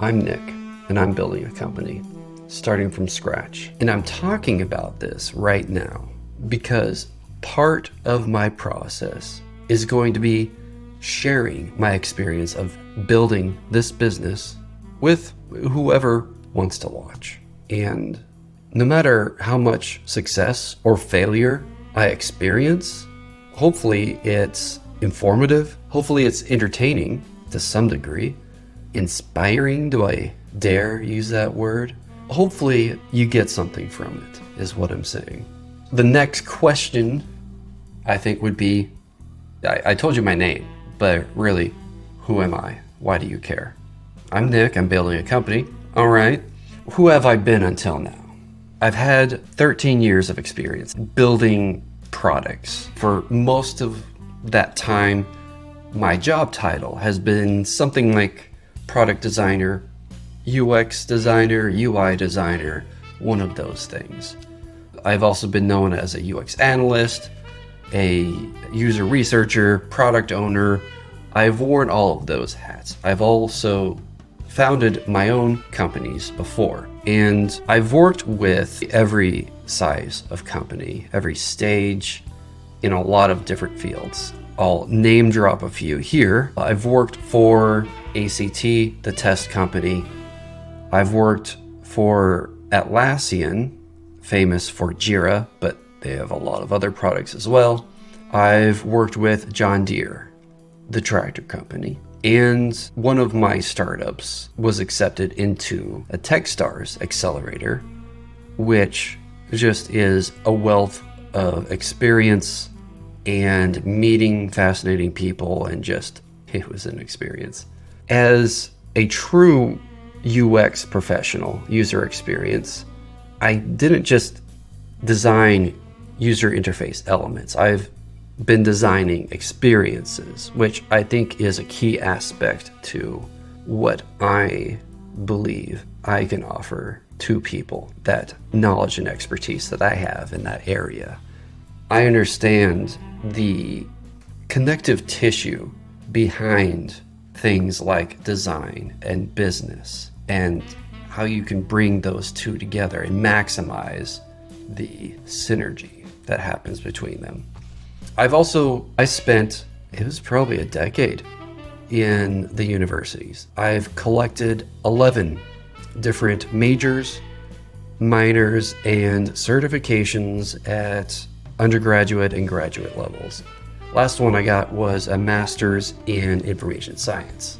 I'm Nick, and I'm building a company, starting from scratch. And I'm talking about this right now because part of my process is going to be sharing my experience of building this business with whoever wants to watch. And no matter how much success or failure I experience, hopefully it's informative, hopefully it's entertaining to some degree, inspiring, do I dare use that word? Hopefully you get something from it, is what I'm saying. The next question I think would be, I told you my name, but really, who am I? Why do you care? I'm Nick, I'm building a company. All right, who have I been until now? I've had 13 years of experience building products. For most of that time, my job title has been something like product designer, UX designer, UI designer, one of those things. I've also been known as a UX analyst, a user researcher, product owner. I've worn all of those hats. I've also founded my own companies before, and I've worked with every size of company, every stage, in a lot of different fields. I'll name drop a few here. I've worked for ACT, the test company. I've worked for Atlassian, famous for Jira, but they have a lot of other products as well. I've worked with John Deere, the tractor company. And one of my startups was accepted into a Techstars accelerator, which just is a wealth of experience and meeting fascinating people, and just, it was an experience. As a true UX professional, user experience, I didn't just design user interface elements. I've been designing experiences, which I think is a key aspect to what I believe I can offer to people, that knowledge and expertise that I have in that area. I understand the connective tissue behind things like design and business, and how you can bring those two together and maximize the synergy that happens between them. I spent, it was probably a decade in the universities. I've collected 11 different majors, minors, and certifications at undergraduate and graduate levels. Last one I got was a master's in information science.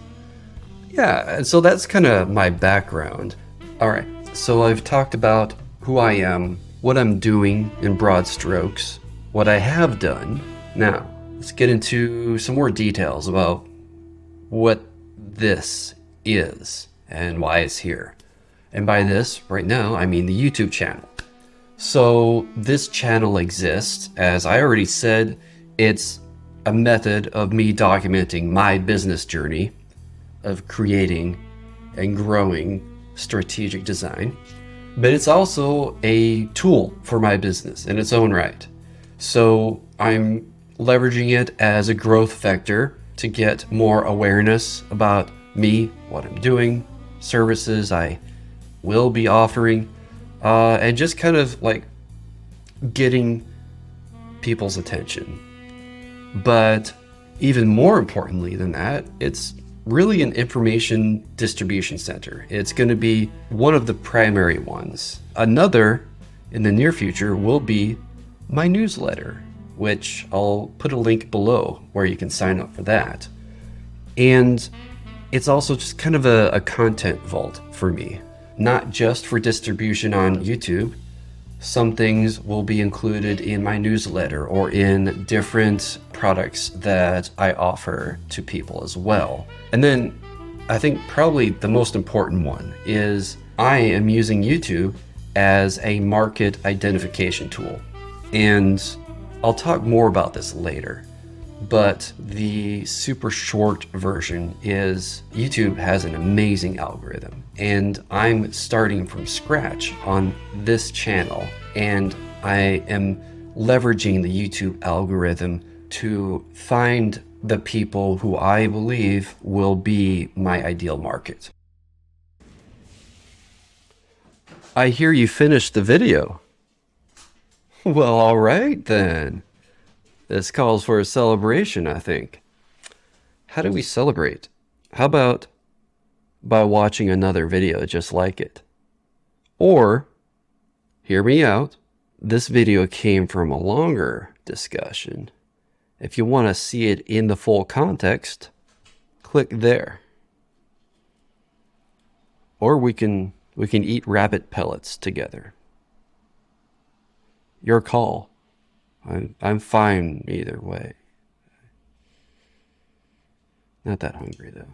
Yeah, so that's kind of my background. All right, so I've talked about who I am, what I'm doing in broad strokes, what I have done. Now, let's get into some more details about what this is and why it's here. And by this, right now, I mean the YouTube channel. So this channel exists, as I already said, it's a method of me documenting my business journey of creating and growing strategic design. But it's also a tool for my business in its own right. So I'm leveraging it as a growth vector to get more awareness about me, what I'm doing, services I will be offering, and just kind of like getting people's attention. But even more importantly than that, it's really an information distribution center. It's going to be one of the primary ones. Another in the near future will be my newsletter, which I'll put a link below where you can sign up for that. And it's also just kind of a content vault for me, not just for distribution on YouTube. Some things will be included in my newsletter or in different products that I offer to people as well. And then I think probably the most important one is I am using YouTube as a market identification tool. And I'll talk more about this later, but the super short version is YouTube has an amazing algorithm, and I'm starting from scratch on this channel, and I am leveraging the YouTube algorithm to find the people who I believe will be my ideal market. I hear you finished the video. Well, all right then. This calls for a celebration, I think. How do we celebrate? How about by watching another video just like it? Or, hear me out, this video came from a longer discussion. If you want to see it in the full context, click there. Or we can eat rabbit pellets together. Your call. I'm fine either way. Not that hungry though.